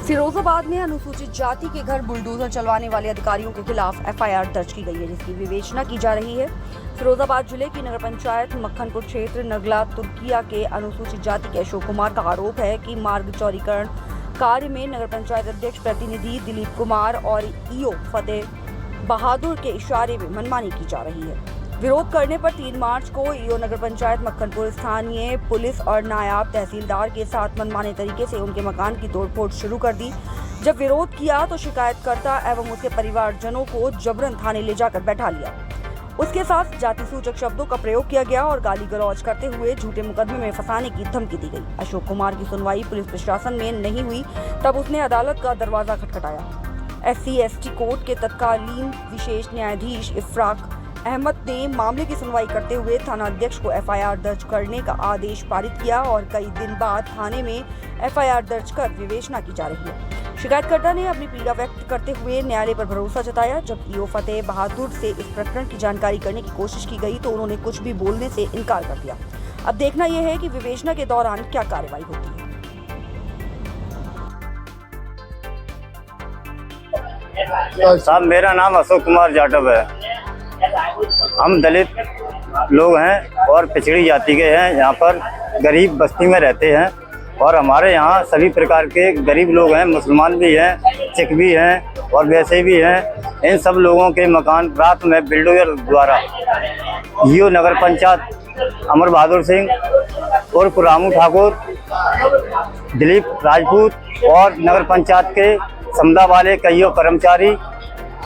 फिरोजाबाद में अनुसूचित जाति के घर बुलडोजर चलवाने वाले अधिकारियों के खिलाफ एफआईआर दर्ज की गई है, जिसकी विवेचना की जा रही है। फिरोजाबाद जिले की नगर पंचायत मक्खनपुर क्षेत्र नगला तुर्किया के अनुसूचित जाति के अशोक कुमार का आरोप है कि मार्ग चौड़ीकरण कार्य में नगर पंचायत अध्यक्ष प्रतिनिधि दिलीप कुमार और ईओ फतेह बहादुर के इशारे में मनमानी की जा रही है। विरोध करने पर 3 मार्च को ईओ नगर पंचायत मक्खनपुर स्थानीय पुलिस और नायब तहसीलदार के साथ मनमाने तरीके से उनके मकान की तोड़फोड़ शुरू कर दी। जब विरोध किया तो शिकायतकर्ता एवं उसके परिवारजनों को जबरन थाने ले जाकर बैठा लिया। उसके साथ जाति सूचक शब्दों का प्रयोग किया गया और गाली गलौज करते हुए झूठे मुकदमे में फंसाने की धमकी दी गई। अशोक कुमार की सुनवाई पुलिस प्रशासन में नहीं हुई, तब उसने अदालत का दरवाजा खटखटाया। SC/ST कोर्ट के तत्कालीन विशेष न्यायाधीश इफराक अहमद ने मामले की सुनवाई करते हुए थाना अध्यक्ष को एफआईआर दर्ज करने का आदेश पारित किया और कई दिन बाद थाने में एफआईआर दर्ज कर विवेचना की जा रही है। शिकायतकर्ता ने अपनी पीड़ा व्यक्त करते हुए न्यायालय पर भरोसा जताया। जब ईओ फतेह बहादुर से इस प्रकरण की जानकारी करने की कोशिश की गई तो उन्होंने कुछ भी बोलने से इनकार कर दिया। अब देखना यह है कि विवेचना के दौरान क्या कार्रवाई होती है। साहब, मेरा नाम अशोक कुमार जाटव है। हम दलित लोग हैं और पिछड़ी जाति के हैं। यहाँ पर गरीब बस्ती में रहते हैं और हमारे यहाँ सभी प्रकार के गरीब लोग हैं, मुसलमान भी हैं, सिख भी हैं और वैसे भी हैं। इन सब लोगों के मकान रात में बुलडोजर द्वारा ईओ नगर पंचायत अमर बहादुर सिंह उर्फ रामू ठाकुर, दिलीप राजपूत और नगर पंचायत के समदा वाले कईयों कर्मचारी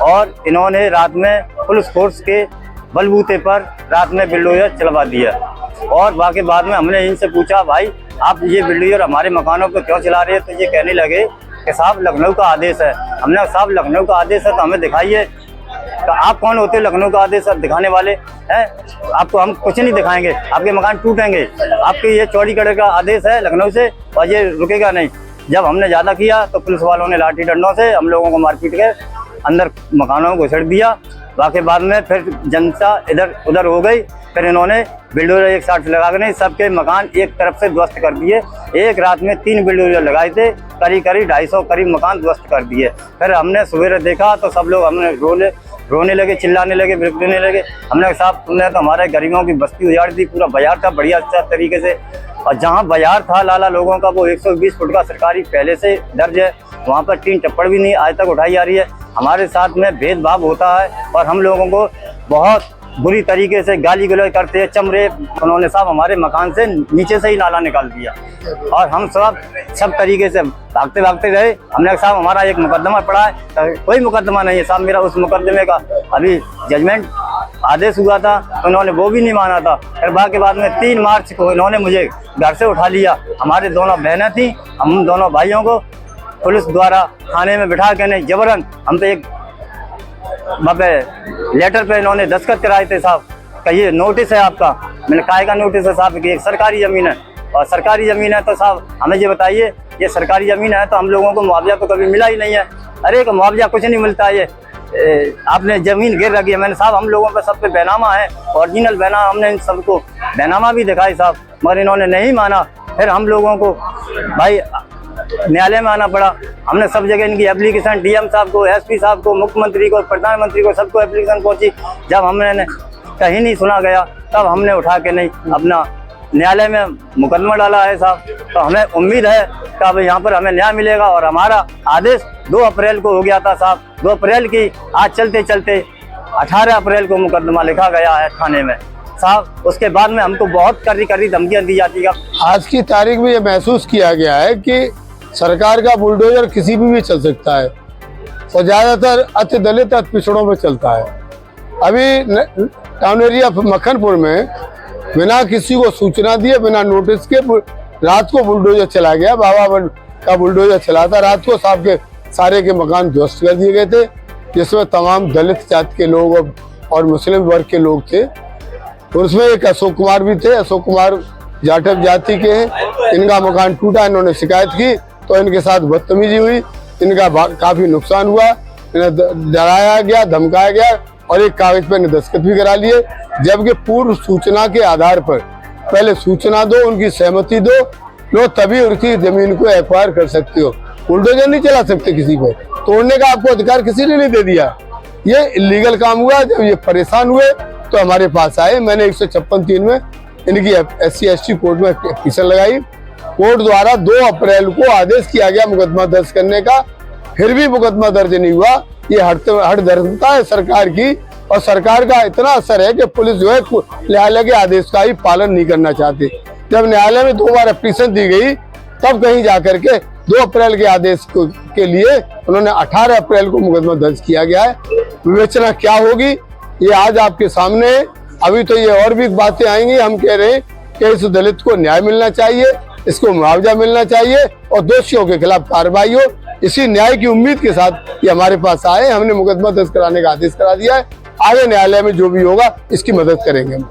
और इन्होंने रात में पुलिस फोर्स के बलबूते पर रात में बुलडोजर चलवा दिया। और बाकी बाद में हमने इनसे पूछा, भाई आप ये बुलडोजर हमारे मकानों पर क्यों चला रहे हैं? तो ये कहने लगे कि साहब लखनऊ का आदेश है। हमने साहब लखनऊ का आदेश है तो हमें दिखाइए। तो आप कौन होते लखनऊ का आदेश दिखाने वाले हैं? आपको हम कुछ नहीं दिखाएंगे, आपके मकान टूटेंगे। आपके ये चौड़ीकरण का आदेश है लखनऊ से और ये रुकेगा नहीं। जब हमने ज़्यादा किया तो पुलिस वालों ने लाठी डंडों से हम लोगों को मारपीट के अंदर मकानों को घुसेड़ दिया। बाकी बाद में फिर जनता इधर उधर हो गई। फिर इन्होंने बुलडोजर एक साथ लगा कर सबके मकान एक तरफ से ध्वस्त कर दिए। एक रात में 3 बुलडोजर लगाए थे, करीब 250 करीब मकान ध्वस्त कर दिए। फिर हमने सवेरे देखा तो सब लोग हमने रोने लगे, चिल्लाने लगे, बिलखने लगे। हमने साहब तुमने तो हमारे गरीबों की बस्ती उजाड़ दी। पूरा बाजार था बढ़िया अच्छा तरीके से, और जहाँ बाजार था लाला लोगों का वो 120 फुट का सरकारी पहले से दर्ज है। वहाँ पर 3 टप्पड़ भी नहीं आज तक उठाई जा रही है। हमारे साथ में भेदभाव होता है और हम लोगों को बहुत बुरी तरीके से गाली गलौज करते हैं, चमरे। उन्होंने साहब हमारे मकान से नीचे से ही नाला निकाल दिया और हम सब तरीके से भागते भागते गए। हमने साहब हमारा एक मुकदमा पड़ा है, तो कोई मुकदमा नहीं है साहब मेरा। उस मुकदमे का अभी जजमेंट आदेश हुआ था तो उन्होंने वो भी नहीं माना था। फिर बाद में 3 मार्च को इन्होंने मुझे घर से उठा लिया। हमारे दोनों बहनें थी, हम दोनों भाइयों को पुलिस द्वारा थाने में बिठा के नहीं जबरन हम पे एक लेटर पे इन्होंने दस्तखत कराए थे साहब का ये नोटिस है आपका। मैंने काहे का नोटिस है साहब कि एक सरकारी ज़मीन है और सरकारी ज़मीन है तो साहब हमें ये बताइए, ये सरकारी ज़मीन है तो हम लोगों को मुआवजा तो कभी मिला ही नहीं है। अरे को मुआवजा कुछ नहीं मिलता है। ये आपने ज़मीन गिर रखी है। मैंने साहब हम लोगों पर सब पे बैनामा है, ओरिजिनल बैनामा। हमने इन सबको बैनामा भी दिखाई साहब, मगर इन्होंने नहीं माना। फिर हम लोगों को भाई न्यायालय में आना पड़ा। हमने सब जगह इनकी एप्लीकेशन डीएम साहब को, एसपी साहब को, मुख्यमंत्री को, प्रधानमंत्री को, सबको एप्लीकेशन पहुंची। जब हमने कहीं नहीं सुना गया तब हमने उठा के नहीं अपना न्यायालय में मुकदमा डाला है साहब। तो हमें उम्मीद है कि अब यहाँ पर हमें न्याय मिलेगा। और हमारा आदेश 2 अप्रैल को हो गया था साहब। 2 अप्रैल की आज चलते चलते 18 अप्रैल को मुकदमा लिखा गया है थाने में साहब। उसके बाद में हमको बहुत कड़ी धमकियाँ दी जाती है। आज की तारीख में ये महसूस किया गया है कि सरकार का बुलडोजर किसी भी चल सकता है और ज्यादातर अति दलित अति पिछड़ों में चलता है। अभी टाउन एरिया मक्खनपुर में बिना किसी को सूचना दिए, बिना नोटिस के रात को बुलडोजर चला गया। बाबा का बुलडोजर चला था रात को। साहब के सारे के मकान ध्वस्त कर दिए गए थे, जिसमें तमाम दलित जाति के लोग और मुस्लिम वर्ग के लोग थे। और उसमें एक अशोक कुमार भी थे। अशोक कुमार जाटव जाति के हैं। इनका मकान टूटा, इन्होंने शिकायत की तो इनके साथ बदतमीजी हुई। इनका काफी नुकसान हुआ। इन्हें डराया गया, धमकाया गया और एक कागज पर दस्तखत भी करा लिए। जबकि पूर्व सूचना के आधार पर पहले सूचना दो, उनकी सहमति दो, लो तभी उनकी जमीन को एक्वायर कर सकती हो। बुलडोजर नहीं चला सकते किसी पे, तोड़ने का आपको अधिकार किसी ने नहीं दे दिया। ये इलीगल काम हुआ। जब ये परेशान हुए तो हमारे पास आए। मैंने 156(3) में इनकी SC/ST कोर्ट में एप्लीकेशन लगाई। कोर्ट द्वारा 2 अप्रैल को आदेश किया गया मुकदमा दर्ज करने का, फिर भी मुकदमा दर्ज नहीं हुआ। ये हठधर्मिता है सरकार की, और सरकार का इतना असर है कि पुलिस जो है न्यायालय के आदेश का ही पालन नहीं करना चाहती। जब न्यायालय में 2 बार एप्लीकेशन दी गई, तब कहीं जाकर के 2 अप्रैल के आदेश के लिए उन्होंने 18 अप्रैल को मुकदमा दर्ज किया गया है। विवेचना क्या होगी ये आज आपके सामने है। अभी तो ये और भी बातें आएंगी। हम कह रहे हैं कि इस दलित को न्याय मिलना चाहिए, इसको मुआवजा मिलना चाहिए और दोषियों के खिलाफ कार्रवाई हो। इसी न्याय की उम्मीद के साथ ये हमारे पास आए। हमने मुकदमा दर्ज कराने का आदेश करा दिया है। आगे न्यायालय में जो भी होगा इसकी मदद करेंगे हम।